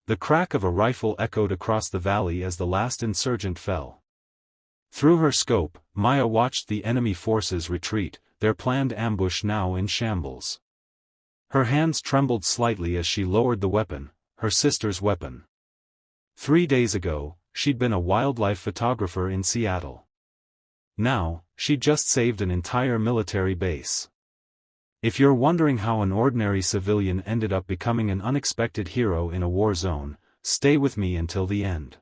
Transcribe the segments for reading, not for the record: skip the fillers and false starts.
The crack of a rifle echoed across the valley as the last insurgent fell. Through her scope, Maya watched the enemy forces retreat, their planned ambush now in shambles. Her hands trembled slightly as she lowered the weapon, her sister's weapon. 3 days ago, she'd been a wildlife photographer in Seattle. Now, she'd just saved an entire military base. If you're wondering how an ordinary civilian ended up becoming an unexpected hero in a war zone, stay with me until the end.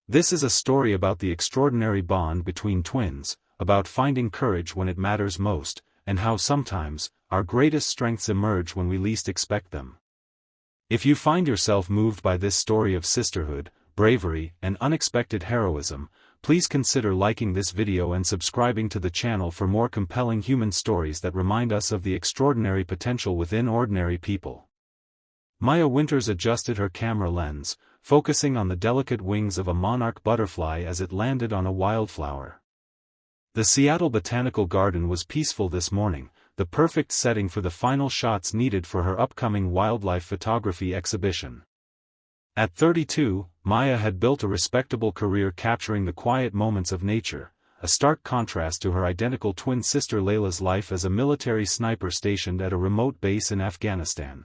This is a story about the extraordinary bond between twins, about finding courage when it matters most, and how sometimes, our greatest strengths emerge when we least expect them. If you find yourself moved by this story of sisterhood, bravery, and unexpected heroism, please consider liking this video and subscribing to the channel for more compelling human stories that remind us of the extraordinary potential within ordinary people. Maya Winters adjusted her camera lens, focusing on the delicate wings of a monarch butterfly as it landed on a wildflower. The Seattle Botanical Garden was peaceful this morning, the perfect setting for the final shots needed for her upcoming wildlife photography exhibition. At 32, Maya had built a respectable career capturing the quiet moments of nature, a stark contrast to her identical twin sister Leila's life as a military sniper stationed at a remote base in Afghanistan.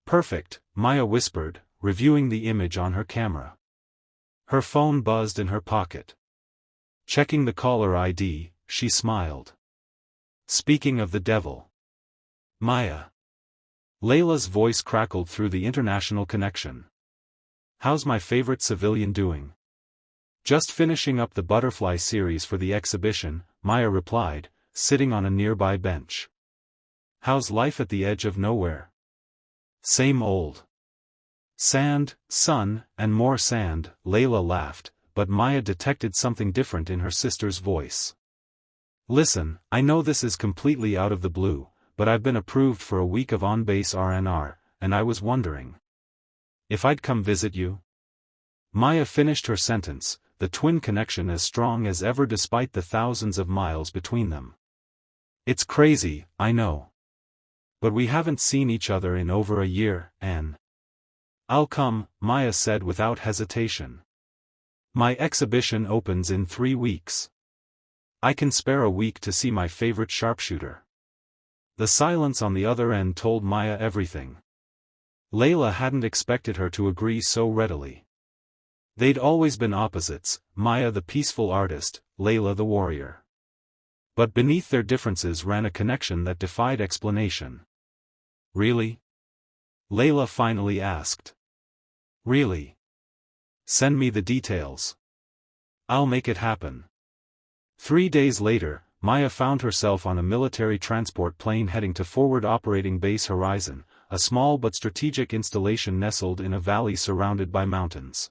"Perfect," Maya whispered, reviewing the image on her camera. Her phone buzzed in her pocket. Checking the caller ID, she smiled. "Speaking of the devil." "Maya." Leila's voice crackled through the international connection. "How's my favorite civilian doing?" "Just finishing up the butterfly series for the exhibition," Maya replied, sitting on a nearby bench. "How's life at the edge of nowhere?" "Same old. Sand, sun, and more sand," Leila laughed, but Maya detected something different in her sister's voice. "Listen, I know this is completely out of the blue, but I've been approved for a week of on-base R&R, and I was wondering if I'd come visit you?" Maya finished her sentence, the twin connection as strong as ever despite the thousands of miles between them. "It's crazy, I know. But we haven't seen each other in over a year, and..." "I'll come," Maya said without hesitation. "My exhibition opens in 3 weeks. I can spare a week to see my favorite sharpshooter." The silence on the other end told Maya everything. Leila hadn't expected her to agree so readily. They'd always been opposites, Maya the peaceful artist, Leila the warrior. But beneath their differences ran a connection that defied explanation. "Really?" Leila finally asked. "Really? Send me the details. I'll make it happen." 3 days later, Maya found herself on a military transport plane heading to Forward Operating Base Horizon, a small but strategic installation nestled in a valley surrounded by mountains.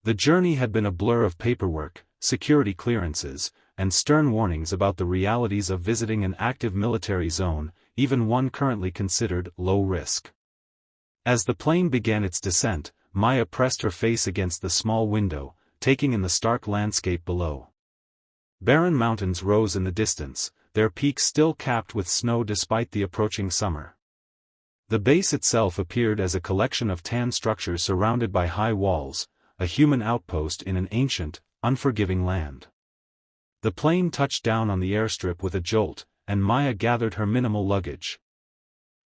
The journey had been a blur of paperwork, security clearances, and stern warnings about the realities of visiting an active military zone, even one currently considered low risk. As the plane began its descent, Maya pressed her face against the small window, taking in the stark landscape below. Barren mountains rose in the distance, their peaks still capped with snow despite the approaching summer. The base itself appeared as a collection of tan structures surrounded by high walls, a human outpost in an ancient, unforgiving land. The plane touched down on the airstrip with a jolt, and Maya gathered her minimal luggage.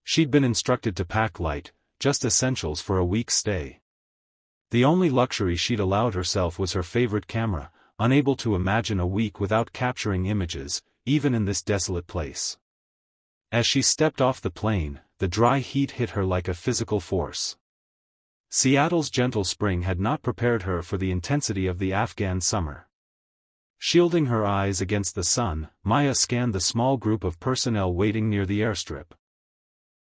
She'd been instructed to pack light, just essentials for a week's stay. The only luxury she'd allowed herself was her favorite camera, unable to imagine a week without capturing images, even in this desolate place. As she stepped off the plane, the dry heat hit her like a physical force. Seattle's gentle spring had not prepared her for the intensity of the Afghan summer. Shielding her eyes against the sun, Maya scanned the small group of personnel waiting near the airstrip.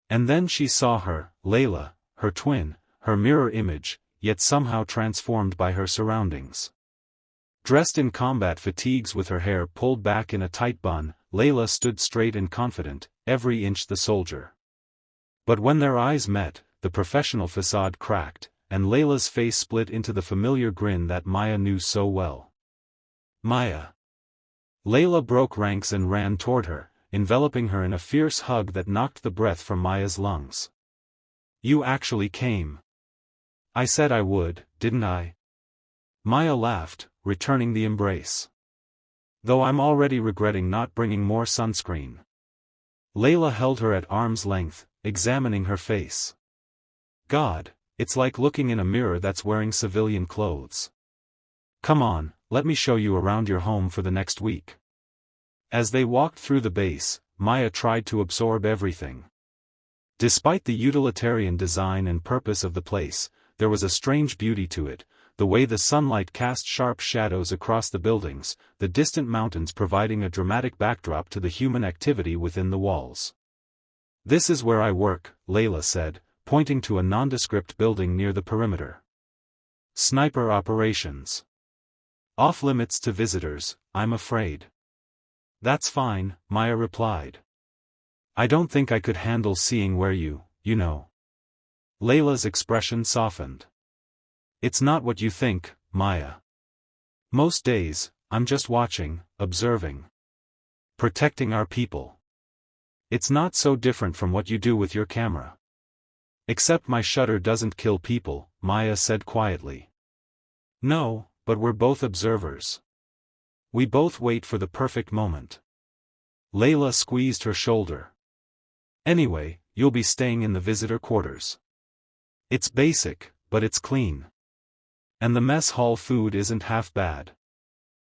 And then she saw her, Leila, her twin, her mirror image, yet somehow transformed by her surroundings. Dressed in combat fatigues with her hair pulled back in a tight bun, Leila stood straight and confident, every inch the soldier. But when their eyes met, the professional facade cracked, and Leila's face split into the familiar grin that Maya knew so well. "Maya." Leila broke ranks and ran toward her, enveloping her in a fierce hug that knocked the breath from Maya's lungs. "You actually came." I said I would, didn't I? Maya laughed, returning the embrace. Though I'm already regretting not bringing more sunscreen. Leila held her at arm's length, examining her face. God, it's like looking in a mirror that's wearing civilian clothes. Come on, let me show you around your home for the next week. As they walked through the base, Maya tried to absorb everything. Despite the utilitarian design and purpose of the place, there was a strange beauty to it, the way the sunlight cast sharp shadows across the buildings, the distant mountains providing a dramatic backdrop to the human activity within the walls. This is where I work, Leila said, pointing to a nondescript building near the perimeter. Sniper operations. Off-limits to visitors, I'm afraid. That's fine, Maya replied. I don't think I could handle seeing where you know. Leila's expression softened. It's not what you think, Maya. Most days, I'm just watching, observing. Protecting our people. It's not so different from what you do with your camera. Except my shutter doesn't kill people, Maya said quietly. No, but we're both observers. We both wait for the perfect moment. Leila squeezed her shoulder. Anyway, you'll be staying in the visitor quarters. It's basic, but it's clean. And the mess hall food isn't half bad.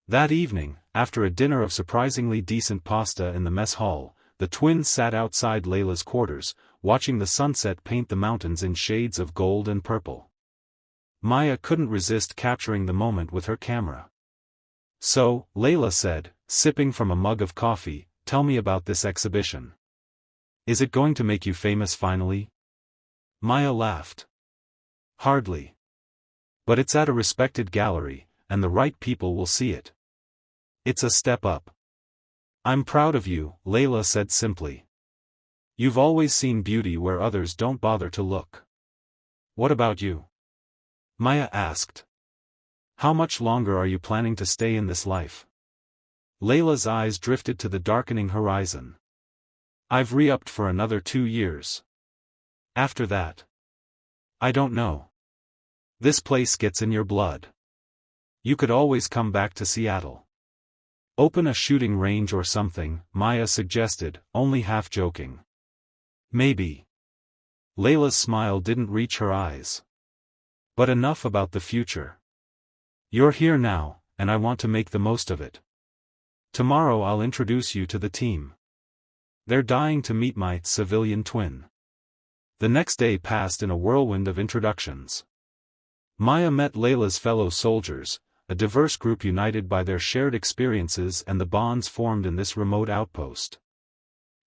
That evening, after a dinner of surprisingly decent pasta in the mess hall, the twins sat outside Leila's quarters, watching the sunset paint the mountains in shades of gold and purple. Maya couldn't resist capturing the moment with her camera. So, Leila said, sipping from a mug of coffee, tell me about this exhibition. Is it going to make you famous finally? Maya laughed. Hardly. But it's at a respected gallery, and the right people will see it. It's a step up. I'm proud of you, Leila said simply. You've always seen beauty where others don't bother to look. What about you? Maya asked. How much longer are you planning to stay in this life? Leila's eyes drifted to the darkening horizon. I've re-upped for another 2 years. After that? I don't know. This place gets in your blood. You could always come back to Seattle. Open a shooting range or something, Maya suggested, only half joking. Maybe. Leila's smile didn't reach her eyes. But enough about the future. You're here now, and I want to make the most of it. Tomorrow I'll introduce you to the team. They're dying to meet my civilian twin. The next day passed in a whirlwind of introductions. Maya met Leila's fellow soldiers, a diverse group united by their shared experiences and the bonds formed in this remote outpost.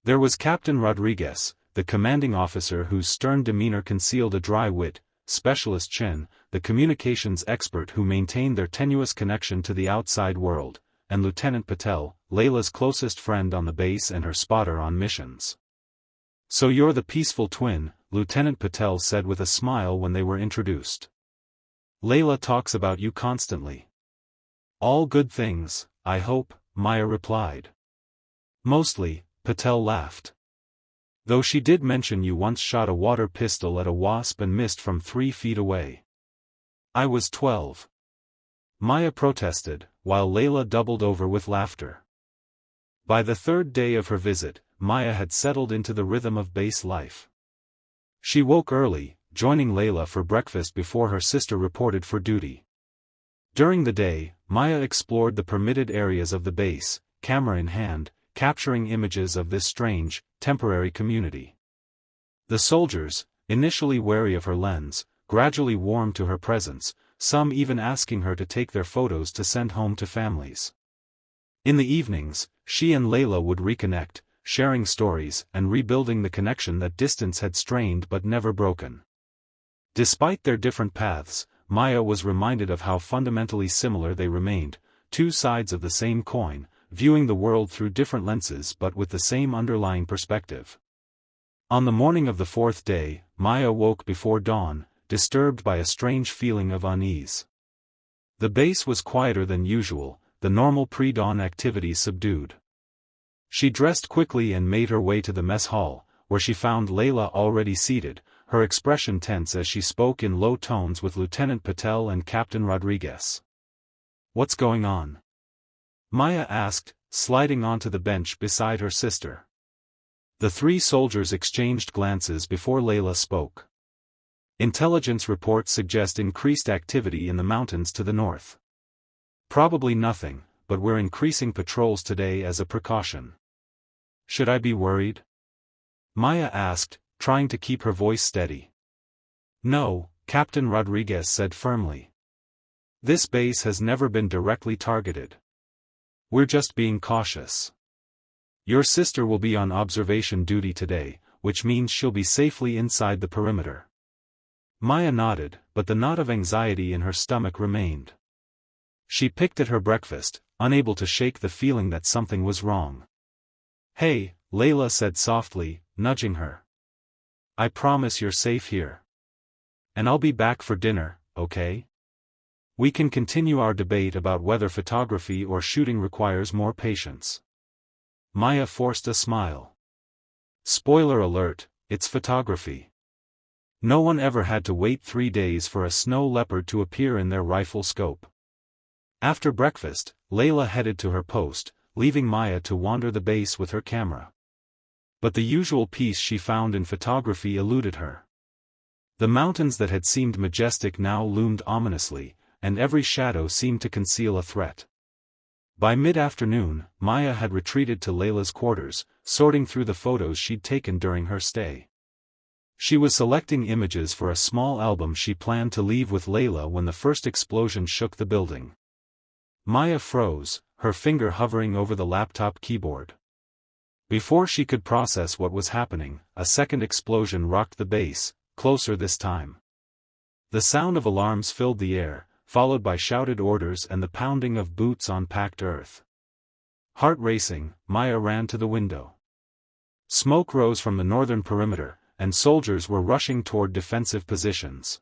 There was Captain Rodriguez, the commanding officer whose stern demeanor concealed a dry wit, Specialist Chen, the communications expert who maintained their tenuous connection to the outside world, and Lieutenant Patel, Leila's closest friend on the base and her spotter on missions. So you're the peaceful twin, Lieutenant Patel said with a smile when they were introduced. Leila talks about you constantly. All good things, I hope, Maya replied. Mostly, Patel laughed. Though she did mention you once shot a water pistol at a wasp and missed from 3 feet away. I was 12. Maya protested, while Leila doubled over with laughter. By the 3rd day of her visit, Maya had settled into the rhythm of base life. She woke early, joining Leila for breakfast before her sister reported for duty. During the day, Maya explored the permitted areas of the base, camera in hand, capturing images of this strange, temporary community. The soldiers, initially wary of her lens, gradually warmed to her presence, some even asking her to take their photos to send home to families. In the evenings, she and Leila would reconnect, sharing stories and rebuilding the connection that distance had strained but never broken. Despite their different paths, Maya was reminded of how fundamentally similar they remained, 2 sides of the same coin, viewing the world through different lenses but with the same underlying perspective. On the morning of the 4th day, Maya woke before dawn, disturbed by a strange feeling of unease. The base was quieter than usual, the normal pre-dawn activities subdued. She dressed quickly and made her way to the mess hall, where she found Leila already seated, her expression tense as she spoke in low tones with Lieutenant Patel and Captain Rodriguez. "What's going on?" Maya asked, sliding onto the bench beside her sister. The three soldiers exchanged glances before Leila spoke. "Intelligence reports suggest increased activity in the mountains to the north. Probably nothing, but we're increasing patrols today as a precaution." "Should I be worried?" Maya asked, trying to keep her voice steady. "No," Captain Rodriguez said firmly. "This base has never been directly targeted. We're just being cautious. Your sister will be on observation duty today, which means she'll be safely inside the perimeter." Maya nodded, but the knot of anxiety in her stomach remained. She picked at her breakfast, unable to shake the feeling that something was wrong. "Hey," Leila said softly, nudging her. "I promise you're safe here. And I'll be back for dinner, okay? We can continue our debate about whether photography or shooting requires more patience." Maya forced a smile. Spoiler alert, it's photography. No one ever had to wait 3 days for a snow leopard to appear in their rifle scope. After breakfast, Leila headed to her post, leaving Maya to wander the base with her camera. But the usual peace she found in photography eluded her. The mountains that had seemed majestic now loomed ominously, and every shadow seemed to conceal a threat. By mid-afternoon, Maya had retreated to Leila's quarters, sorting through the photos she'd taken during her stay. She was selecting images for a small album she planned to leave with Leila when the first explosion shook the building. Maya froze, her finger hovering over the laptop keyboard. Before she could process what was happening, a second explosion rocked the base, closer this time. The sound of alarms filled the air, followed by shouted orders and the pounding of boots on packed earth. Heart racing, Maya ran to the window. Smoke rose from the northern perimeter, and soldiers were rushing toward defensive positions.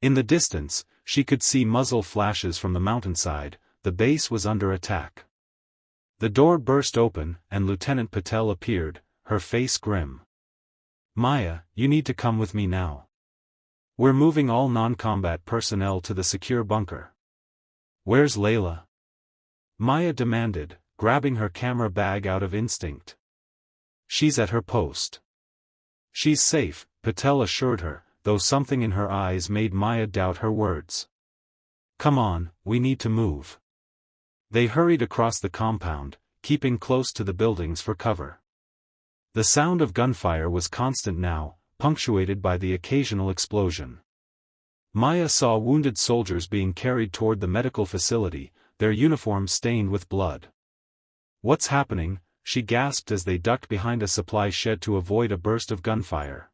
In the distance, she could see muzzle flashes from the mountainside. The base was under attack. The door burst open, and Lieutenant Patel appeared, her face grim. "Maya, you need to come with me now. We're moving all non-combat personnel to the secure bunker." "Where's Leila?" Maya demanded, grabbing her camera bag out of instinct. "She's at her post." "She's safe," Patel assured her, though something in her eyes made Maya doubt her words. "Come on, we need to move." They hurried across the compound, keeping close to the buildings for cover. The sound of gunfire was constant now, punctuated by the occasional explosion. Maya saw wounded soldiers being carried toward the medical facility, their uniforms stained with blood. "What's happening?" she gasped as they ducked behind a supply shed to avoid a burst of gunfire.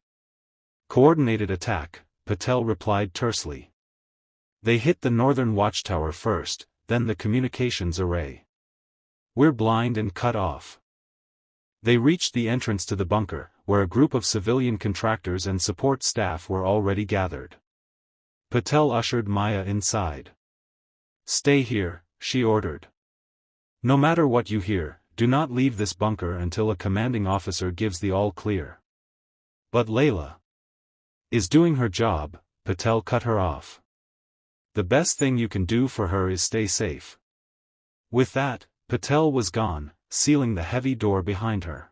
"Coordinated attack," Patel replied tersely. "They hit the northern watchtower first, then the communications array. We're blind and cut off." They reached the entrance to the bunker, where a group of civilian contractors and support staff were already gathered. Patel ushered Maya inside. "Stay here," she ordered. "No matter what you hear, do not leave this bunker until a commanding officer gives the all-clear." "But Leila is doing her job," Patel cut her off. "The best thing you can do for her is stay safe." With that, Patel was gone, sealing the heavy door behind her.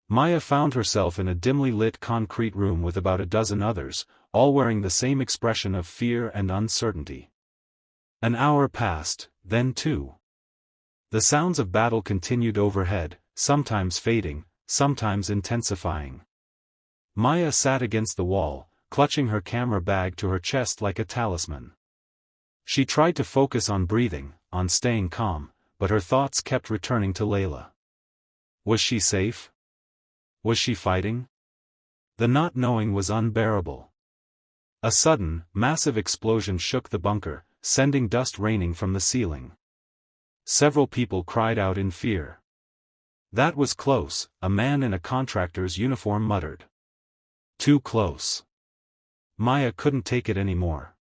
Maya found herself in a dimly lit concrete room with about a dozen others, all wearing the same expression of fear and uncertainty. An hour passed, then 2. The sounds of battle continued overhead, sometimes fading, sometimes intensifying. Maya sat against the wall, clutching her camera bag to her chest like a talisman. She tried to focus on breathing, on staying calm, but her thoughts kept returning to Leila. Was she safe? Was she fighting? The not knowing was unbearable. A sudden, massive explosion shook the bunker, sending dust raining from the ceiling. Several people cried out in fear. "That was close," a man in a contractor's uniform muttered. "Too close." Maya couldn't take it anymore.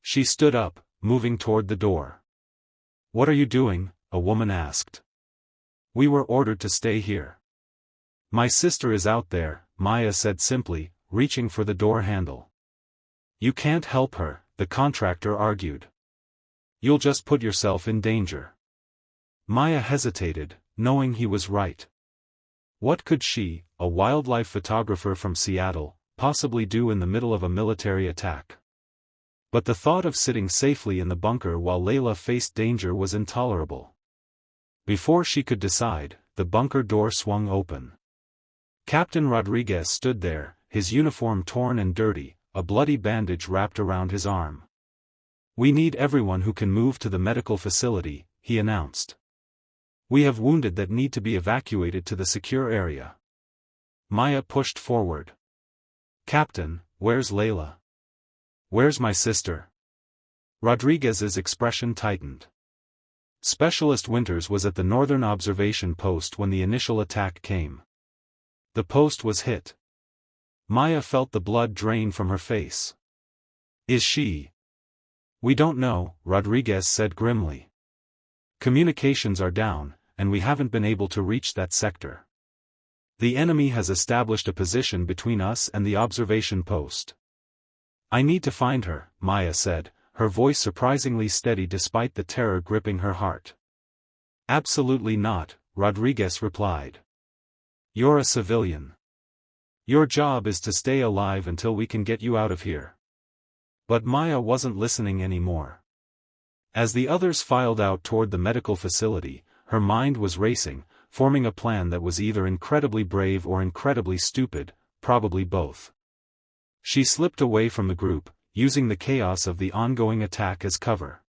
She stood up, moving toward the door. "What are you doing?" a woman asked. "We were ordered to stay here." "My sister is out there," Maya said simply, reaching for the door handle. "You can't help her," the contractor argued. "You'll just put yourself in danger." Maya hesitated, knowing he was right. What could she, a wildlife photographer from Seattle, possibly do in the middle of a military attack? But the thought of sitting safely in the bunker while Leila faced danger was intolerable. Before she could decide, the bunker door swung open. Captain Rodriguez stood there, his uniform torn and dirty, a bloody bandage wrapped around his arm. "We need everyone who can move to the medical facility," he announced. "We have wounded that need to be evacuated to the secure area." Maya pushed forward. "Captain, where's Leila? Where's my sister?" Rodriguez's expression tightened. Specialist Winters was at the northern observation post when the initial attack came. The post was hit. Maya felt the blood drain from her face. "Is she?" "We don't know," Rodriguez said grimly. "Communications are down, and we haven't been able to reach that sector. The enemy has established a position between us and the observation post." "I need to find her," Maya said, her voice surprisingly steady despite the terror gripping her heart. "Absolutely not," Rodriguez replied. "You're a civilian. Your job is to stay alive until we can get you out of here." But Maya wasn't listening anymore. As the others filed out toward the medical facility, her mind was racing, forming a plan that was either incredibly brave or incredibly stupid, probably both. She slipped away from the group, using the chaos of the ongoing attack as cover.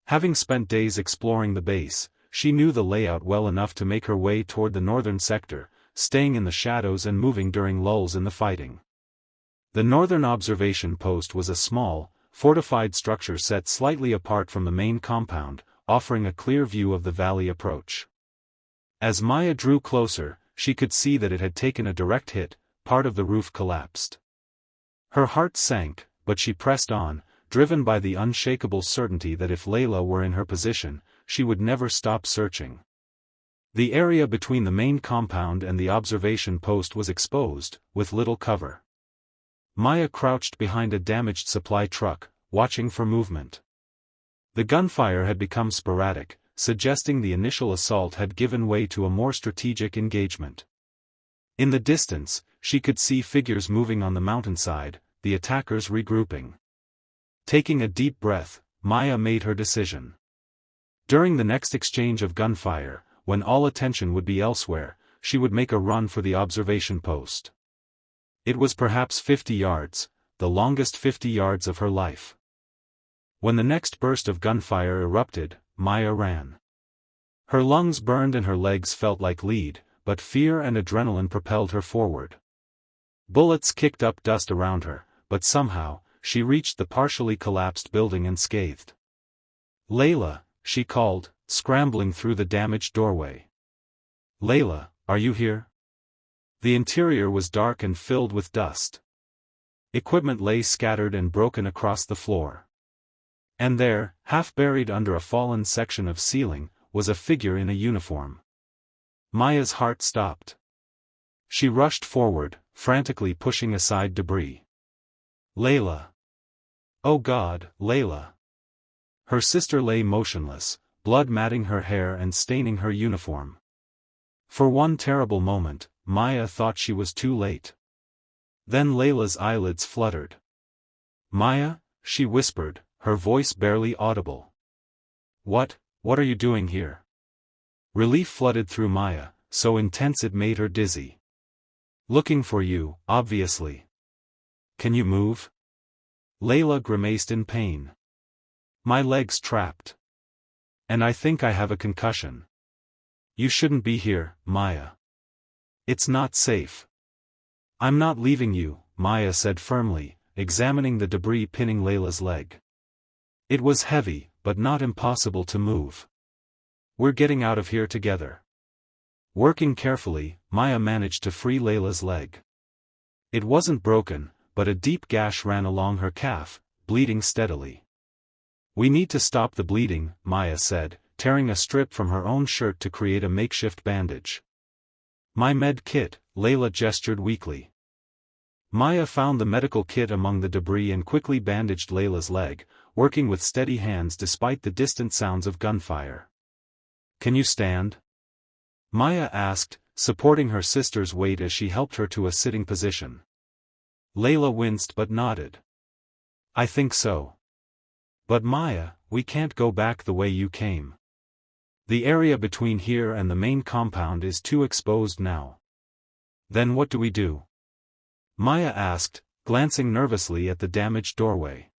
Having spent days exploring the base, she knew the layout well enough to make her way toward the northern sector, staying in the shadows and moving during lulls in the fighting. The northern observation post was a small, fortified structure set slightly apart from the main compound, offering a clear view of the valley approach. As Maya drew closer, she could see that it had taken a direct hit, part of the roof collapsed. Her heart sank, but she pressed on, driven by the unshakable certainty that if Leila were in her position, she would never stop searching. The area between the main compound and the observation post was exposed, with little cover. Maya crouched behind a damaged supply truck, watching for movement. The gunfire had become sporadic, suggesting the initial assault had given way to a more strategic engagement. In the distance, she could see figures moving on the mountainside, the attackers regrouping. Taking a deep breath, Maya made her decision. During the next exchange of gunfire, when all attention would be elsewhere, she would make a run for the observation post. It was perhaps 50 yards, the longest 50 yards of her life. When the next burst of gunfire erupted, Maya ran. Her lungs burned and her legs felt like lead, but fear and adrenaline propelled her forward. Bullets kicked up dust around her, but somehow, she reached the partially collapsed building unscathed. "Leila," she called, scrambling through the damaged doorway. "Leila, are you here?" The interior was dark and filled with dust. Equipment lay scattered and broken across the floor. And there, half buried under a fallen section of ceiling, was a figure in a uniform. Maya's heart stopped. She rushed forward, frantically pushing aside debris. "Leila! Oh God, Leila!" Her sister lay motionless, blood matting her hair and staining her uniform. For one terrible moment, Maya thought she was too late. Then Leila's eyelids fluttered. "Maya," she whispered, her voice barely audible. What are you doing here?" Relief flooded through Maya, so intense it made her dizzy. "Looking for you, obviously." "Can you move?" Leila grimaced in pain. "My leg's trapped. And I think I have a concussion." "You shouldn't be here, Maya. It's not safe." "I'm not leaving you," Maya said firmly, examining the debris pinning Leila's leg. It was heavy, but not impossible to move. "We're getting out of here together." Working carefully, Maya managed to free Leila's leg. It wasn't broken, but a deep gash ran along her calf, bleeding steadily. "We need to stop the bleeding," Maya said, tearing a strip from her own shirt to create a makeshift bandage. "My med kit," Leila gestured weakly. Maya found the medical kit among the debris and quickly bandaged Leila's leg, working with steady hands despite the distant sounds of gunfire. "Can you stand?" Maya asked, supporting her sister's weight as she helped her to a sitting position. Leila winced but nodded. "I think so. But Maya, we can't go back the way you came. The area between here and the main compound is too exposed now." "Then what do we do?" Maya asked, glancing nervously at the damaged doorway.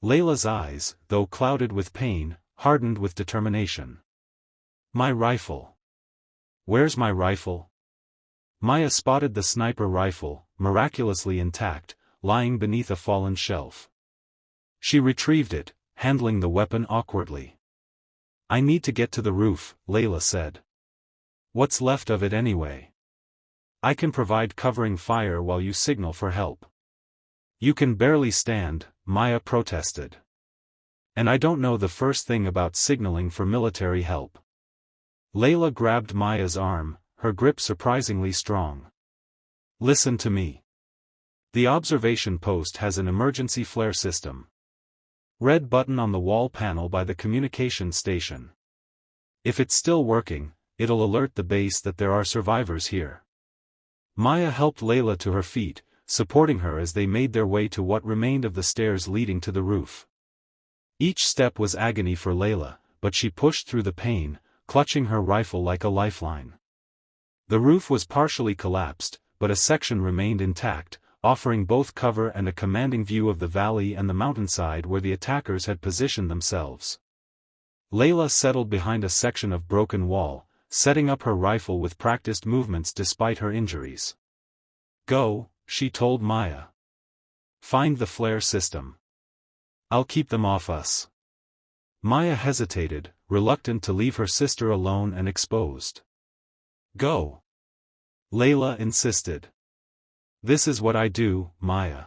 Leila's eyes, though clouded with pain, hardened with determination. "My rifle. Where's my rifle?" Maya spotted the sniper rifle, miraculously intact, lying beneath a fallen shelf. She retrieved it, handling the weapon awkwardly. "I need to get to the roof," Leila said. "What's left of it anyway? I can provide covering fire while you signal for help." "You can barely stand," Maya protested. "And I don't know the first thing about signaling for military help." Leila grabbed Maya's arm, her grip surprisingly strong. "Listen to me. The observation post has an emergency flare system. Red button on the wall panel by the communication station. If it's still working, it'll alert the base that there are survivors here." Maya helped Leila to her feet, supporting her as they made their way to what remained of the stairs leading to the roof. Each step was agony for Leila, but she pushed through the pain, clutching her rifle like a lifeline. The roof was partially collapsed, but a section remained intact, offering both cover and a commanding view of the valley and the mountainside where the attackers had positioned themselves. Leila settled behind a section of broken wall, setting up her rifle with practiced movements despite her injuries. "Go," she told Maya. "Find the flare system. I'll keep them off us." Maya hesitated, reluctant to leave her sister alone and exposed. "Go," Leila insisted. "This is what I do, Maya.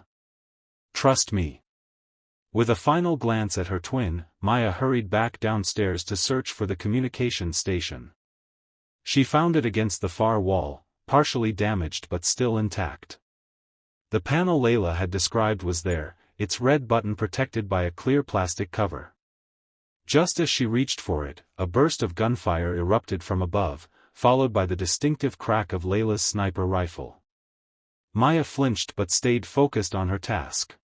Trust me." With a final glance at her twin, Maya hurried back downstairs to search for the communication station. She found it against the far wall, partially damaged but still intact. The panel Leila had described was there, its red button protected by a clear plastic cover. Just as she reached for it, a burst of gunfire erupted from above, followed by the distinctive crack of Leila's sniper rifle. Maya flinched but stayed focused on her task.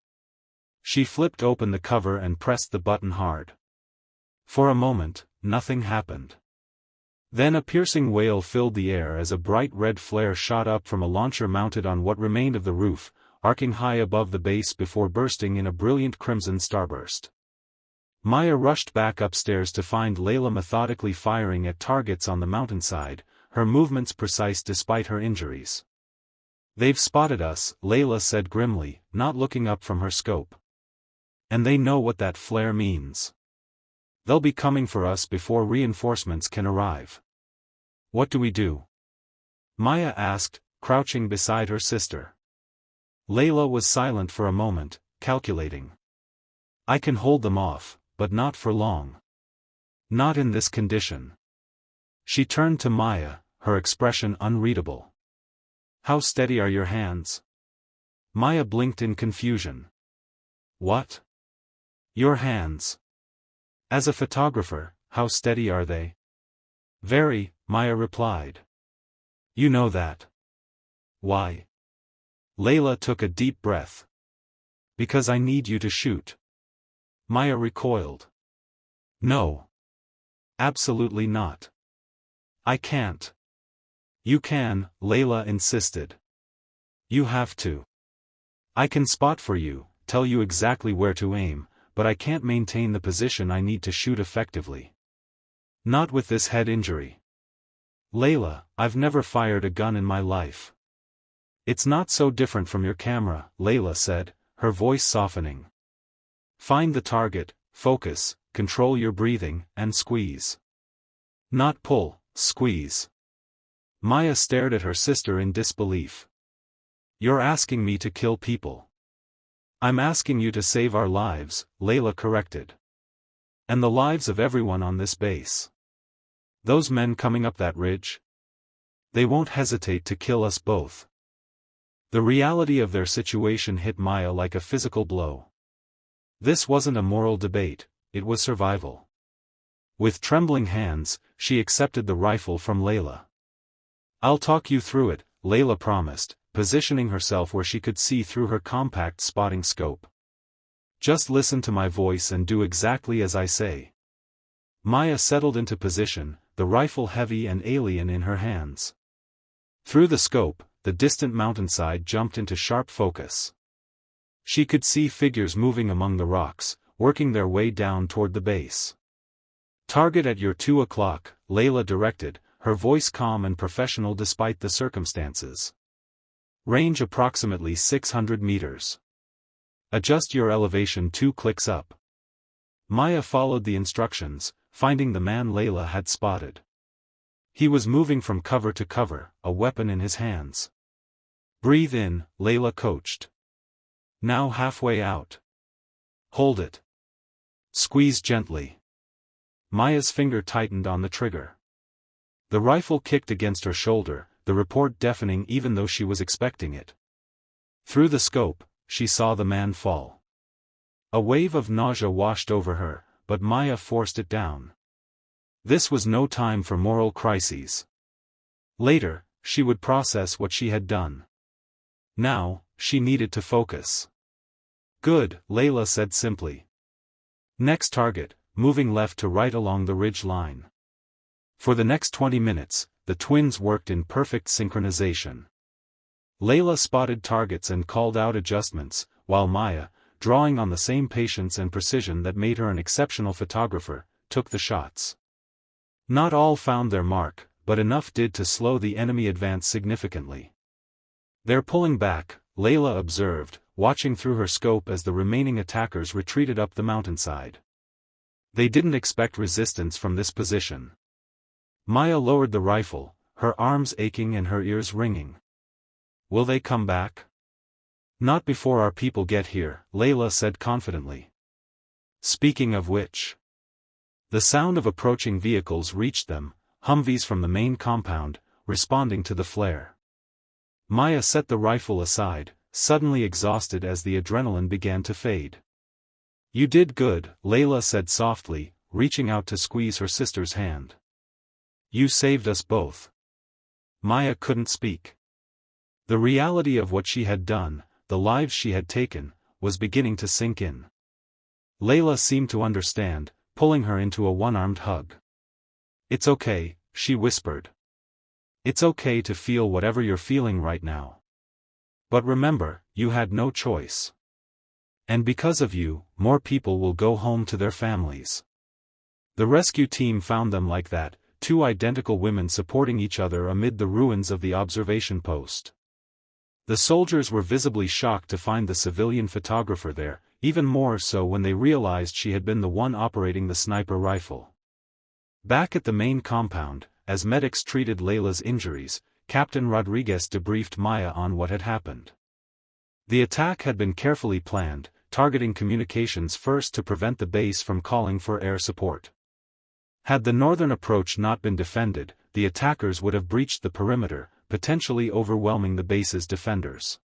She flipped open the cover and pressed the button hard. For a moment, nothing happened. Then a piercing wail filled the air as a bright red flare shot up from a launcher mounted on what remained of the roof, arcing high above the base before bursting in a brilliant crimson starburst. Maya rushed back upstairs to find Leila methodically firing at targets on the mountainside, her movements precise despite her injuries. "They've spotted us," Leila said grimly, not looking up from her scope. "And they know what that flare means. They'll be coming for us before reinforcements can arrive." "What do we do?" Maya asked, crouching beside her sister. Leila was silent for a moment, calculating. "I can hold them off, but not for long. Not in this condition." She turned to Maya, her expression unreadable. "How steady are your hands?" Maya blinked in confusion. "What?" "Your hands. As a photographer, how steady are they?" "Very," Maya replied. "You know that." "Why?" Leila took a deep breath. "Because I need you to shoot." Maya recoiled. "No. Absolutely not. I can't." "You can," Leila insisted. "You have to. I can spot for you, tell you exactly where to aim, but I can't maintain the position I need to shoot effectively. Not with this head injury. Leila, I've never fired a gun in my life." "It's not so different from your camera," Leila said, her voice softening. "Find the target, focus, control your breathing, and squeeze. Not pull, squeeze." Maya stared at her sister in disbelief. "You're asking me to kill people." "I'm asking you to save our lives," Leila corrected. "And the lives of everyone on this base. Those men coming up that ridge? They won't hesitate to kill us both." The reality of their situation hit Maya like a physical blow. This wasn't a moral debate, it was survival. With trembling hands, she accepted the rifle from Leila. "I'll talk you through it," Leila promised, positioning herself where she could see through her compact spotting scope. "Just listen to my voice and do exactly as I say." Maya settled into position, the rifle heavy and alien in her hands. Through the scope, the distant mountainside jumped into sharp focus. She could see figures moving among the rocks, working their way down toward the base. "Target at your 2 o'clock, Leila directed, her voice calm and professional despite the circumstances. "Range approximately 600 meters. Adjust your elevation 2 clicks up." Maya followed the instructions, finding the man Leila had spotted. He was moving from cover to cover, a weapon in his hands. "Breathe in," Leila coached. "Now halfway out. Hold it. Squeeze gently." Maya's finger tightened on the trigger. The rifle kicked against her shoulder, the report deafening even though she was expecting it. Through the scope, she saw the man fall. A wave of nausea washed over her, but Maya forced it down. This was no time for moral crises. Later, she would process what she had done. Now, she needed to focus. "Good," Leila said simply. "Next target," moving left to right along the ridge line. For the next 20 minutes, the twins worked in perfect synchronization. Leila spotted targets and called out adjustments, while Maya, drawing on the same patience and precision that made her an exceptional photographer, took the shots. Not all found their mark, but enough did to slow the enemy advance significantly. "They're pulling back," Leila observed, watching through her scope as the remaining attackers retreated up the mountainside. They didn't expect resistance from this position. Maya lowered the rifle, her arms aching and her ears ringing. "Will they come back?" "Not before our people get here," Leila said confidently. "Speaking of which." The sound of approaching vehicles reached them, Humvees from the main compound, responding to the flare. Maya set the rifle aside, suddenly exhausted as the adrenaline began to fade. "You did good," Leila said softly, reaching out to squeeze her sister's hand. "You saved us both." Maya couldn't speak. The reality of what she had done, the lives she had taken, was beginning to sink in. Leila seemed to understand, pulling her into a one-armed hug. "It's okay," she whispered. "It's okay to feel whatever you're feeling right now. But remember, you had no choice. And because of you, more people will go home to their families." The rescue team found them like that, two identical women supporting each other amid the ruins of the observation post. The soldiers were visibly shocked to find the civilian photographer there, even more so when they realized she had been the one operating the sniper rifle. Back at the main compound, as medics treated Leila's injuries, Captain Rodriguez debriefed Maya on what had happened. The attack had been carefully planned, targeting communications first to prevent the base from calling for air support. Had the northern approach not been defended, the attackers would have breached the perimeter, potentially overwhelming the base's defenders.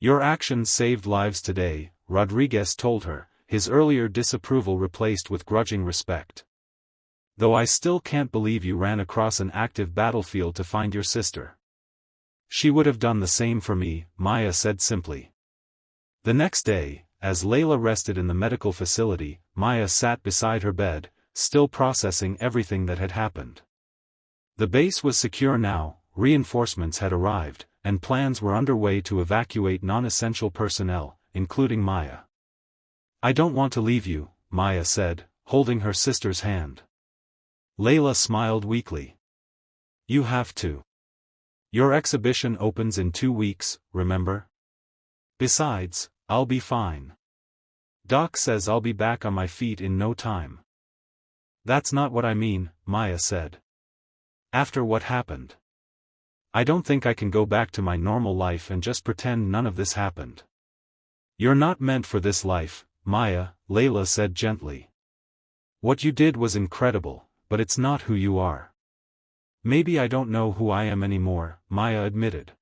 "Your actions saved lives today," Rodriguez told her, his earlier disapproval replaced with grudging respect. "Though I still can't believe you ran across an active battlefield to find your sister." "She would have done the same for me," Maya said simply. The next day, as Leila rested in the medical facility, Maya sat beside her bed, still processing everything that had happened. The base was secure now, reinforcements had arrived, and plans were underway to evacuate non-essential personnel, including Maya. "I don't want to leave you," Maya said, holding her sister's hand. Leila smiled weakly. "You have to. Your exhibition opens in 2 weeks, remember? Besides, I'll be fine. Doc says I'll be back on my feet in no time." "That's not what I mean," Maya said. "After what happened. I don't think I can go back to my normal life and just pretend none of this happened." "You're not meant for this life, Maya," Leila said gently. "What you did was incredible, but it's not who you are." "Maybe I don't know who I am anymore," Maya admitted.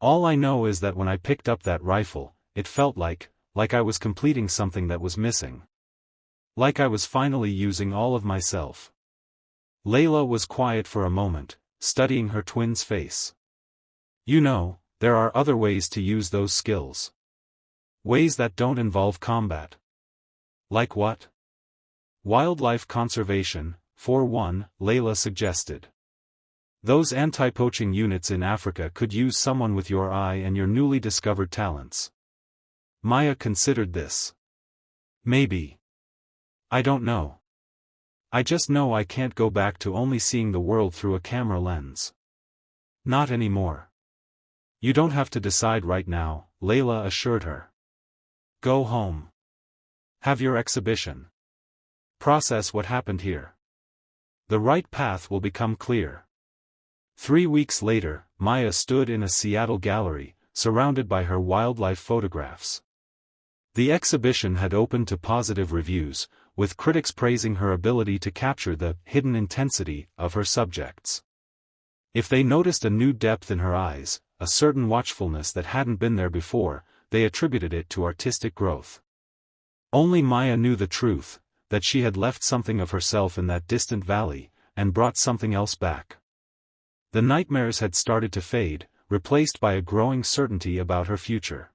All I know is that when I picked up that rifle, it felt like I was completing something that was missing. Like I was finally using all of myself." Leila was quiet for a moment, studying her twin's face. "You know, there are other ways to use those skills. Ways that don't involve combat." "Like what?" "Wildlife conservation, for one," Leila suggested. "Those anti-poaching units in Africa could use someone with your eye and your newly discovered talents." Maya considered this. "Maybe. I don't know. I just know I can't go back to only seeing the world through a camera lens. Not anymore." "You don't have to decide right now," Leila assured her. "Go home. Have your exhibition. Process what happened here. The right path will become clear." 3 weeks later, Maya stood in a Seattle gallery, surrounded by her wildlife photographs. The exhibition had opened to positive reviews, with critics praising her ability to capture the hidden intensity of her subjects. If they noticed a new depth in her eyes, a certain watchfulness that hadn't been there before, they attributed it to artistic growth. Only Maya knew the truth, that she had left something of herself in that distant valley, and brought something else back. The nightmares had started to fade, replaced by a growing certainty about her future.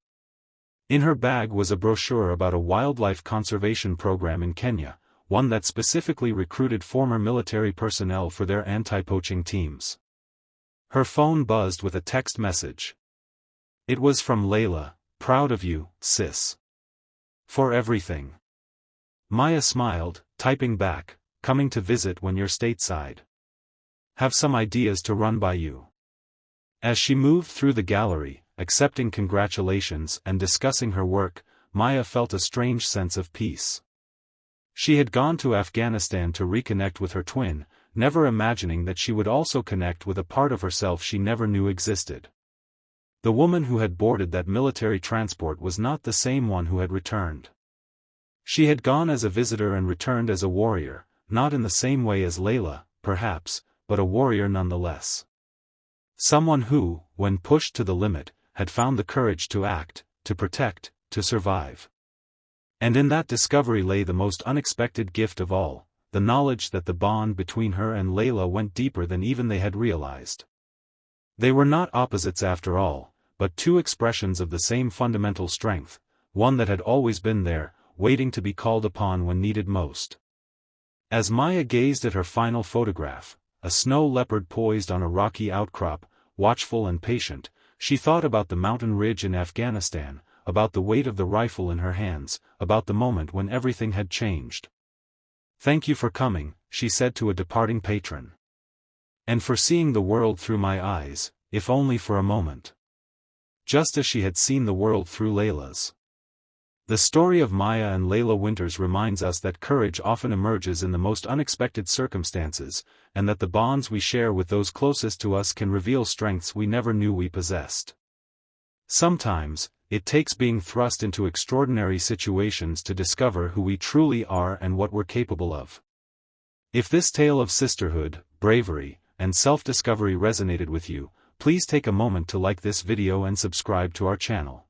In her bag was a brochure about a wildlife conservation program in Kenya, one that specifically recruited former military personnel for their anti-poaching teams. Her phone buzzed with a text message. It was from Leila. "Proud of you, sis. For everything." Maya smiled, typing back, "Coming to visit when you're stateside. Have some ideas to run by you." As she moved through the gallery, accepting congratulations and discussing her work, Maya felt a strange sense of peace. She had gone to Afghanistan to reconnect with her twin, never imagining that she would also connect with a part of herself she never knew existed. The woman who had boarded that military transport was not the same one who had returned. She had gone as a visitor and returned as a warrior, not in the same way as Leila, perhaps, but a warrior nonetheless. Someone who, when pushed to the limit, had found the courage to act, to protect, to survive. And in that discovery lay the most unexpected gift of all, the knowledge that the bond between her and Leila went deeper than even they had realized. They were not opposites after all, but two expressions of the same fundamental strength, one that had always been there, waiting to be called upon when needed most. As Maya gazed at her final photograph, a snow leopard poised on a rocky outcrop, watchful and patient, she thought about the mountain ridge in Afghanistan, about the weight of the rifle in her hands, about the moment when everything had changed. "Thank you for coming," she said to a departing patron. "And for seeing the world through my eyes, if only for a moment." Just as she had seen the world through Leila's. The story of Maya and Leila Winters reminds us that courage often emerges in the most unexpected circumstances, and that the bonds we share with those closest to us can reveal strengths we never knew we possessed. Sometimes, it takes being thrust into extraordinary situations to discover who we truly are and what we're capable of. If this tale of sisterhood, bravery, and self-discovery resonated with you, please take a moment to like this video and subscribe to our channel.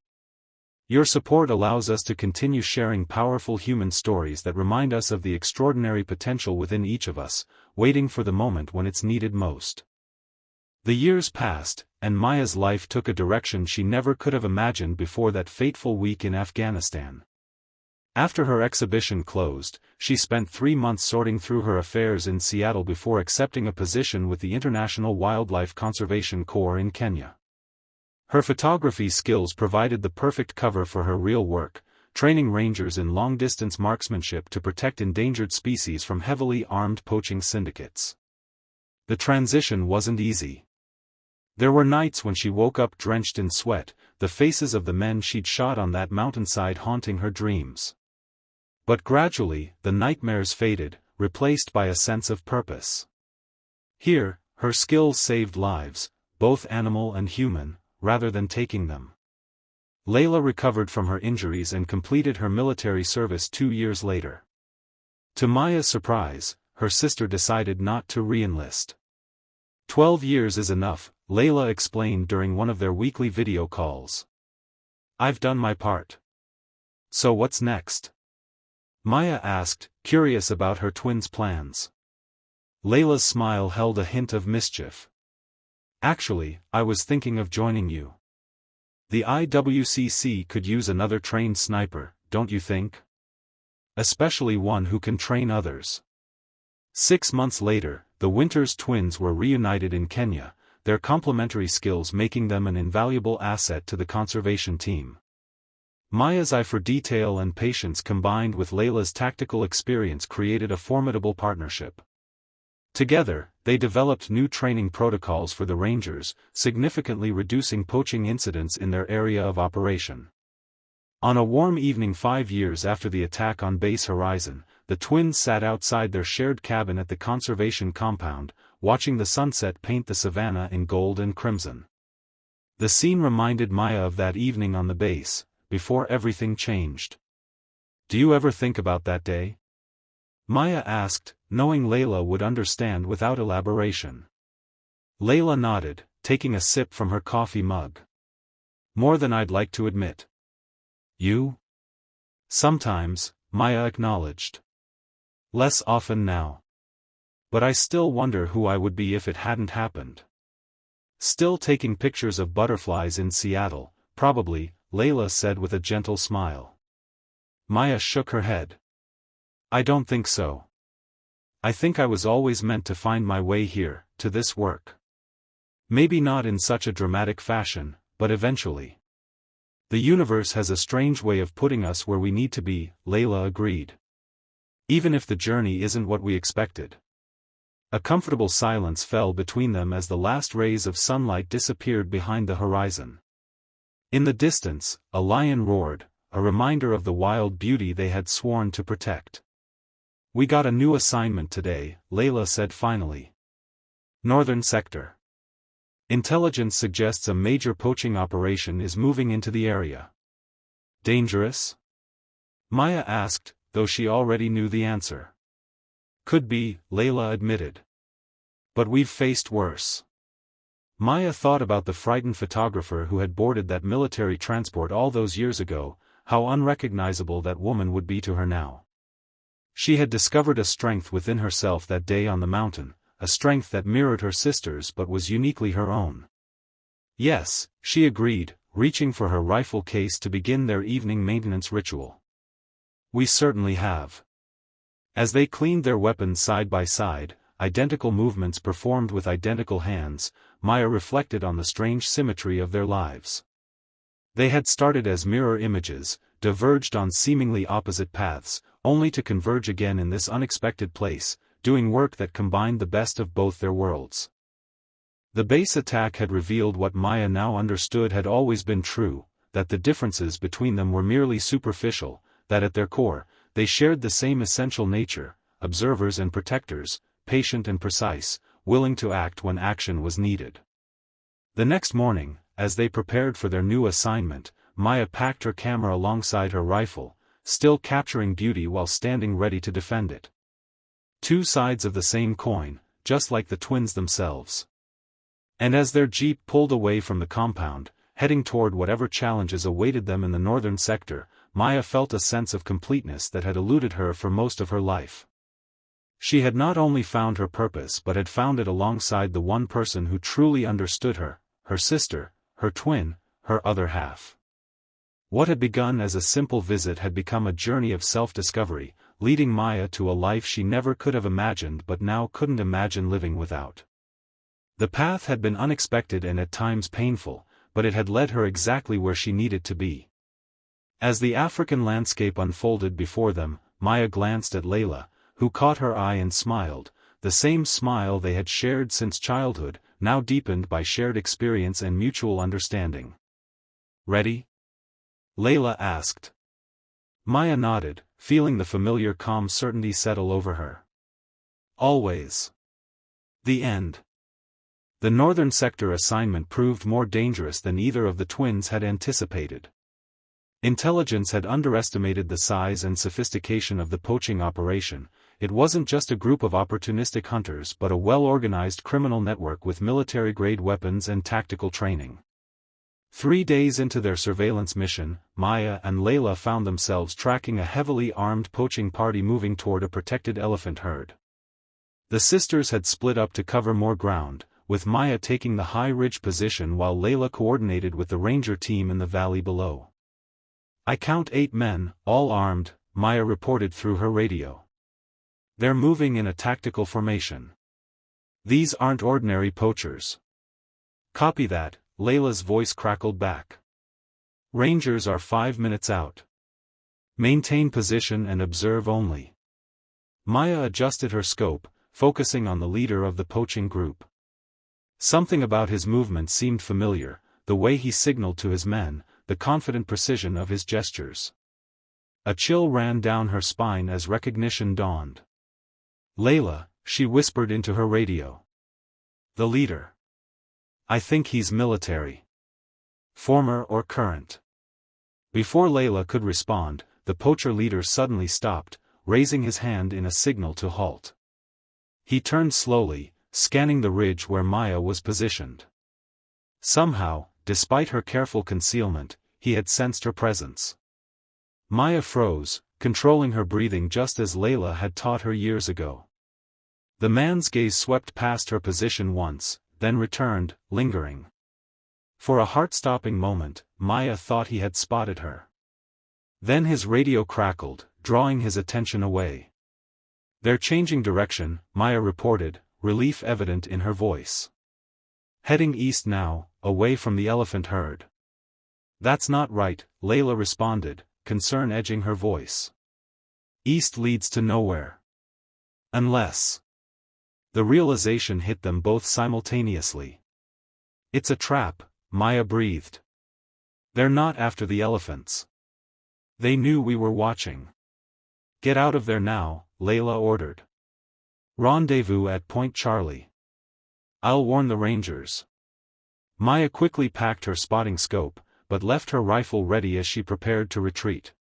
Your support allows us to continue sharing powerful human stories that remind us of the extraordinary potential within each of us, waiting for the moment when it's needed most. The years passed, and Maya's life took a direction she never could have imagined before that fateful week in Afghanistan. After her exhibition closed, she spent 3 months sorting through her affairs in Seattle before accepting a position with the International Wildlife Conservation Corps in Kenya. Her photography skills provided the perfect cover for her real work, training rangers in long-distance marksmanship to protect endangered species from heavily armed poaching syndicates. The transition wasn't easy. There were nights when she woke up drenched in sweat, the faces of the men she'd shot on that mountainside haunting her dreams. But gradually, the nightmares faded, replaced by a sense of purpose. Here, her skills saved lives, both animal and human, rather than taking them. Leila recovered from her injuries and completed her military service 2 years later. To Maya's surprise, her sister decided not to re-enlist. 12 years is enough, Leila explained during one of their weekly video calls. "I've done my part. So what's next?" Maya asked, curious about her twins' plans. Leila's smile held a hint of mischief. "Actually, I was thinking of joining you. The IWCC could use another trained sniper, don't you think? Especially one who can train others." 6 months later, the Winters twins were reunited in Kenya, their complementary skills making them an invaluable asset to the conservation team. Maya's eye for detail and patience combined with Leila's tactical experience created a formidable partnership. Together, they developed new training protocols for the Rangers, significantly reducing poaching incidents in their area of operation. On a warm evening 5 years after the attack on Base Horizon, the twins sat outside their shared cabin at the conservation compound, watching the sunset paint the savannah in gold and crimson. The scene reminded Maya of that evening on the base, before everything changed. "Do you ever think about that day?" Maya asked, knowing Leila would understand without elaboration. Leila nodded, taking a sip from her coffee mug. "More than I'd like to admit." "You?" "Sometimes," Maya acknowledged. "Less often now. But I still wonder who I would be if it hadn't happened." "Still taking pictures of butterflies in Seattle, probably," Leila said with a gentle smile. Maya shook her head. "I don't think so. I think I was always meant to find my way here, to this work. Maybe not in such a dramatic fashion, but eventually. The universe has a strange way of putting us where we need to be," Leila agreed. "Even if the journey isn't what we expected." A comfortable silence fell between them as the last rays of sunlight disappeared behind the horizon. In the distance, a lion roared, a reminder of the wild beauty they had sworn to protect. "We got a new assignment today," Leila said finally. "Northern Sector. Intelligence suggests a major poaching operation is moving into the area." "Dangerous?" Maya asked, though she already knew the answer. "Could be," Leila admitted. "But we've faced worse." Maya thought about the frightened photographer who had boarded that military transport all those years ago, how unrecognizable that woman would be to her now. She had discovered a strength within herself that day on the mountain, a strength that mirrored her sister's but was uniquely her own. "Yes," she agreed, reaching for her rifle case to begin their evening maintenance ritual. "We certainly have." As they cleaned their weapons side by side, identical movements performed with identical hands, Maya reflected on the strange symmetry of their lives. They had started as mirror images, diverged on seemingly opposite paths, only to converge again in this unexpected place, doing work that combined the best of both their worlds. The base attack had revealed what Maya now understood had always been true, that the differences between them were merely superficial, that at their core, they shared the same essential nature, observers and protectors, patient and precise, willing to act when action was needed. The next morning, as they prepared for their new assignment, Maya packed her camera alongside her rifle, still capturing beauty while standing ready to defend it. Two sides of the same coin, just like the twins themselves. And as their jeep pulled away from the compound, heading toward whatever challenges awaited them in the northern sector, Maya felt a sense of completeness that had eluded her for most of her life. She had not only found her purpose but had found it alongside the one person who truly understood her, her sister, her twin, her other half. What had begun as a simple visit had become a journey of self-discovery, leading Maya to a life she never could have imagined but now couldn't imagine living without. The path had been unexpected and at times painful, but it had led her exactly where she needed to be. As the African landscape unfolded before them, Maya glanced at Leila, who caught her eye and smiled, the same smile they had shared since childhood, now deepened by shared experience and mutual understanding. "Ready?" Leila asked. Maya nodded, feeling the familiar calm certainty settle over her. "Always." The end. The northern sector assignment proved more dangerous than either of the twins had anticipated. Intelligence had underestimated the size and sophistication of the poaching operation, it wasn't just a group of opportunistic hunters but a well-organized criminal network with military-grade weapons and tactical training. 3 days into their surveillance mission, Maya and Leila found themselves tracking a heavily armed poaching party moving toward a protected elephant herd. The sisters had split up to cover more ground, with Maya taking the high ridge position while Leila coordinated with the ranger team in the valley below. "I count 8 men, all armed," Maya reported through her radio. "They're moving in a tactical formation. These aren't ordinary poachers." "Copy that," Leila's voice crackled back. "Rangers are 5 minutes out. Maintain position and observe only." Maya adjusted her scope, focusing on the leader of the poaching group. Something about his movement seemed familiar, the way he signaled to his men, the confident precision of his gestures. A chill ran down her spine as recognition dawned. "Leila," she whispered into her radio. "The leader. I think he's military. Former or current." Before Leila could respond, the poacher leader suddenly stopped, raising his hand in a signal to halt. He turned slowly, scanning the ridge where Maya was positioned. Somehow, despite her careful concealment, he had sensed her presence. Maya froze, controlling her breathing just as Leila had taught her years ago. The man's gaze swept past her position once, then returned, lingering. For a heart-stopping moment, Maya thought he had spotted her. Then his radio crackled, drawing his attention away. "They're changing direction," Maya reported, relief evident in her voice. "Heading east now, away from the elephant herd." "That's not right," Leila responded, concern edging her voice. "East leads to nowhere. Unless..." The realization hit them both simultaneously. "It's a trap," Maya breathed. "They're not after the elephants. They knew we were watching." "Get out of there now," Leila ordered. "Rendezvous at Point Charlie. I'll warn the rangers." Maya quickly packed her spotting scope, but left her rifle ready as she prepared to retreat.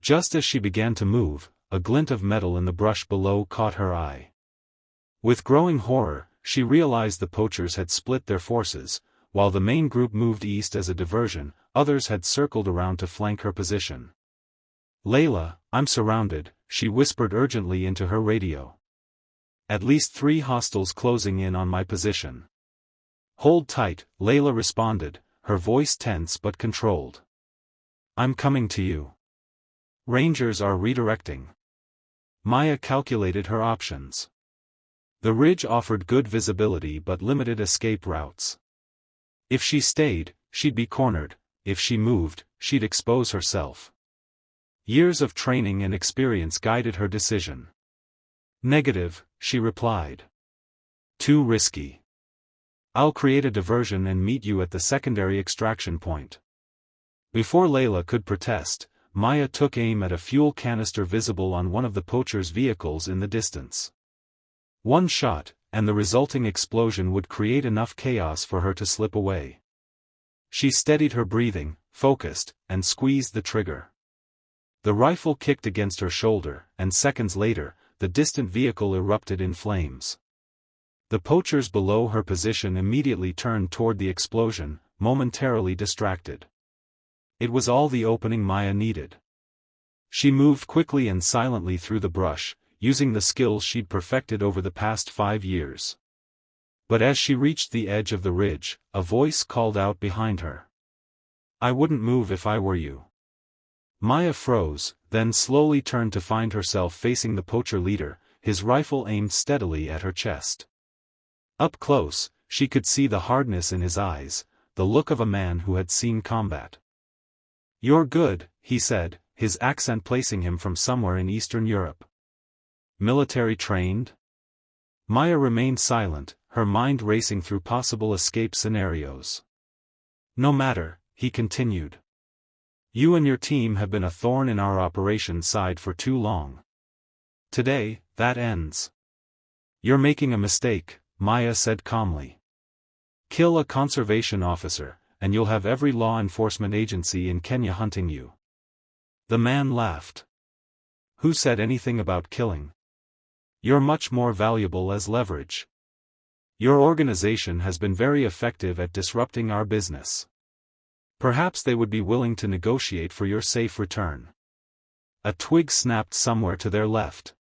Just as she began to move, a glint of metal in the brush below caught her eye. With growing horror, she realized the poachers had split their forces. While the main group moved east as a diversion, others had circled around to flank her position. "Leila, I'm surrounded," she whispered urgently into her radio. "At least 3 hostiles closing in on my position." "Hold tight," Leila responded, her voice tense but controlled. "I'm coming to you. Rangers are redirecting." Maya calculated her options. The ridge offered good visibility but limited escape routes. If she stayed, she'd be cornered. If she moved, she'd expose herself. Years of training and experience guided her decision. "Negative," she replied. "Too risky. I'll create a diversion and meet you at the secondary extraction point." Before Leila could protest, Maya took aim at a fuel canister visible on one of the poachers' vehicles in the distance. One shot, and the resulting explosion would create enough chaos for her to slip away. She steadied her breathing, focused, and squeezed the trigger. The rifle kicked against her shoulder, and seconds later, the distant vehicle erupted in flames. The poachers below her position immediately turned toward the explosion, momentarily distracted. It was all the opening Maya needed. She moved quickly and silently through the brush, using the skills she'd perfected over the past 5 years. But as she reached the edge of the ridge, a voice called out behind her. "I wouldn't move if I were you." Maya froze, then slowly turned to find herself facing the poacher leader, his rifle aimed steadily at her chest. Up close, she could see the hardness in his eyes, the look of a man who had seen combat. "You're good," he said, his accent placing him from somewhere in Eastern Europe. "Military trained?" Maya remained silent, her mind racing through possible escape scenarios. "No matter," he continued. "You and your team have been a thorn in our operations side for too long. Today, that ends." "You're making a mistake," Maya said calmly. "Kill a conservation officer, and you'll have every law enforcement agency in Kenya hunting you." The man laughed. "Who said anything about killing?" You're much more valuable as leverage. Your organization has been very effective at disrupting our business. Perhaps they would be willing to negotiate for your safe return. A twig snapped somewhere to their left.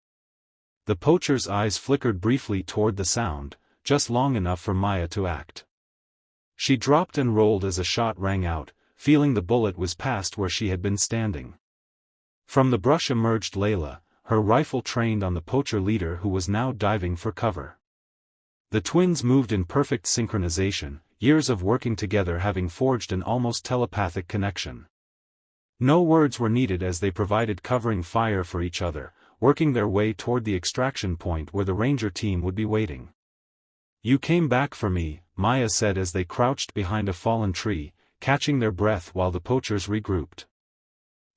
The poacher's eyes flickered briefly toward the sound, just long enough for Maya to act. She dropped and rolled as a shot rang out, feeling the bullet was past where she had been standing. From the brush emerged Leila, her rifle trained on the poacher leader who was now diving for cover. The twins moved in perfect synchronization, years of working together having forged an almost telepathic connection. No words were needed as they provided covering fire for each other, working their way toward the extraction point where the ranger team would be waiting. You came back for me, Maya said as they crouched behind a fallen tree, catching their breath while the poachers regrouped.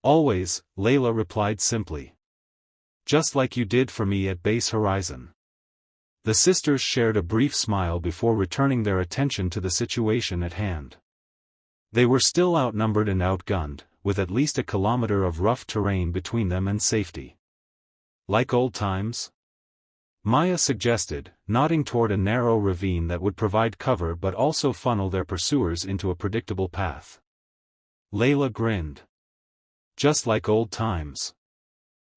Always, Leila replied simply. Just like you did for me at Base Horizon. The sisters shared a brief smile before returning their attention to the situation at hand. They were still outnumbered and outgunned, with at least a kilometer of rough terrain between them and safety. Like old times? Maya suggested, nodding toward a narrow ravine that would provide cover but also funnel their pursuers into a predictable path. Leila grinned. Just like old times.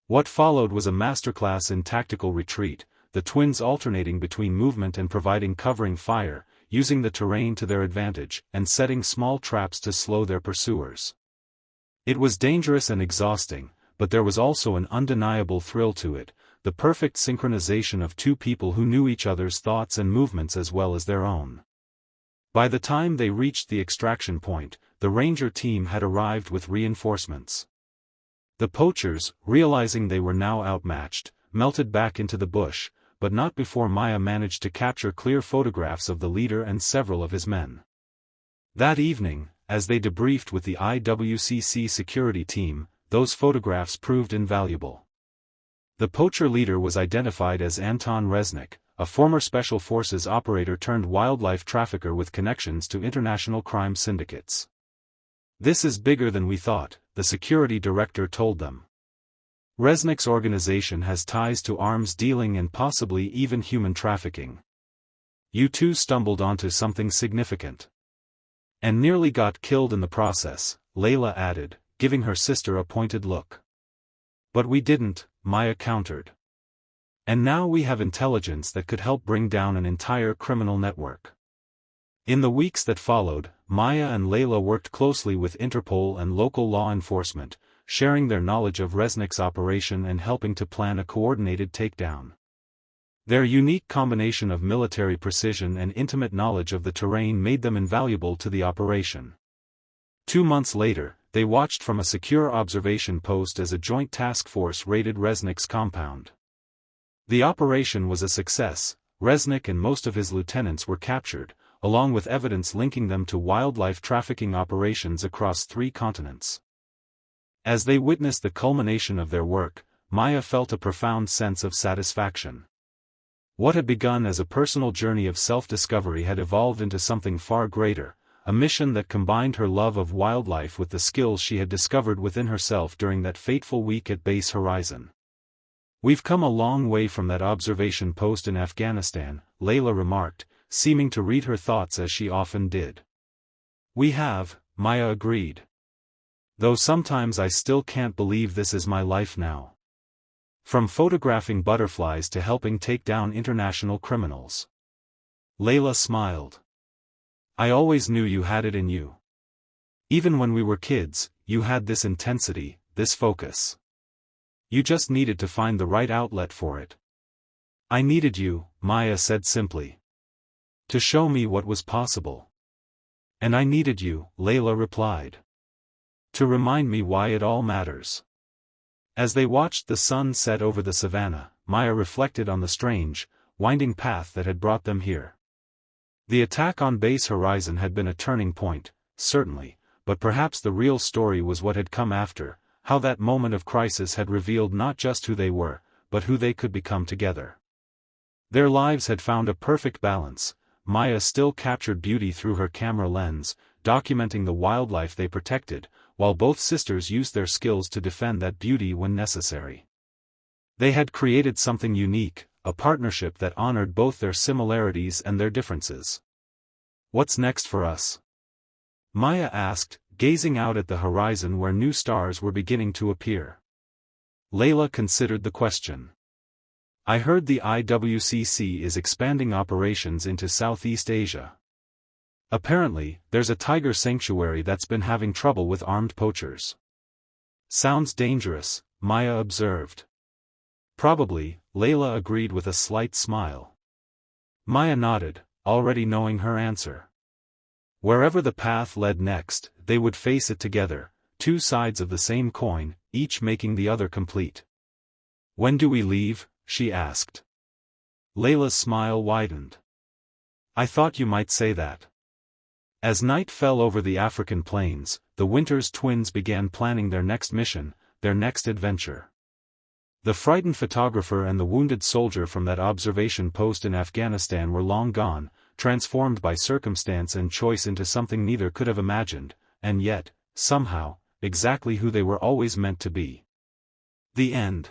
What followed was a masterclass in tactical retreat, the twins alternating between movement and providing covering fire, using the terrain to their advantage, and setting small traps to slow their pursuers. It was dangerous and exhausting, but there was also an undeniable thrill to it, the perfect synchronization of two people who knew each other's thoughts and movements as well as their own. By the time they reached the extraction point, the ranger team had arrived with reinforcements. The poachers, realizing they were now outmatched, melted back into the bush, but not before Maya managed to capture clear photographs of the leader and several of his men. That evening, as they debriefed with the IWCC security team, those photographs proved invaluable. The poacher leader was identified as Anton Resnick, a former Special Forces operator turned wildlife trafficker with connections to international crime syndicates. This is bigger than we thought, the security director told them. Resnick's organization has ties to arms dealing and possibly even human trafficking. You two stumbled onto something significant. And nearly got killed in the process, Leila added, giving her sister a pointed look. But we didn't, Maya countered. And now we have intelligence that could help bring down an entire criminal network. In the weeks that followed, Maya and Leila worked closely with Interpol and local law enforcement, sharing their knowledge of Resnick's operation and helping to plan a coordinated takedown. Their unique combination of military precision and intimate knowledge of the terrain made them invaluable to the operation. 2 months later, they watched from a secure observation post as a joint task force raided Resnick's compound. The operation was a success. Resnick and most of his lieutenants were captured, along with evidence linking them to wildlife trafficking operations across 3 continents. As they witnessed the culmination of their work, Maya felt a profound sense of satisfaction. What had begun as a personal journey of self-discovery had evolved into something far greater, a mission that combined her love of wildlife with the skills she had discovered within herself during that fateful week at Base Horizon. We've come a long way from that observation post in Afghanistan, Leila remarked, seeming to read her thoughts as she often did. We have, Maya agreed. Though sometimes I still can't believe this is my life now. From photographing butterflies to helping take down international criminals. Leila smiled. I always knew you had it in you. Even when we were kids, you had this intensity, this focus. You just needed to find the right outlet for it. I needed you, Maya said simply. To show me what was possible. And I needed you, Leila replied. To remind me why it all matters. As they watched the sun set over the savannah, Maya reflected on the strange, winding path that had brought them here. The attack on Base Horizon had been a turning point, certainly, but perhaps the real story was what had come after, how that moment of crisis had revealed not just who they were, but who they could become together. Their lives had found a perfect balance. Maya still captured beauty through her camera lens, documenting the wildlife they protected, while both sisters used their skills to defend that beauty when necessary. They had created something unique, a partnership that honored both their similarities and their differences. What's next for us? Maya asked, gazing out at the horizon where new stars were beginning to appear. Leila considered the question. I heard the IWCC is expanding operations into Southeast Asia. Apparently, there's a tiger sanctuary that's been having trouble with armed poachers. Sounds dangerous, Maya observed. Probably, Leila agreed with a slight smile. Maya nodded, already knowing her answer. Wherever the path led next, they would face it together, two sides of the same coin, each making the other complete. When do we leave? She asked. Leila's smile widened. I thought you might say that. As night fell over the African plains, the Winters twins began planning their next mission, their next adventure. The frightened photographer and the wounded soldier from that observation post in Afghanistan were long gone, transformed by circumstance and choice into something neither could have imagined, and yet, somehow, exactly who they were always meant to be. The end.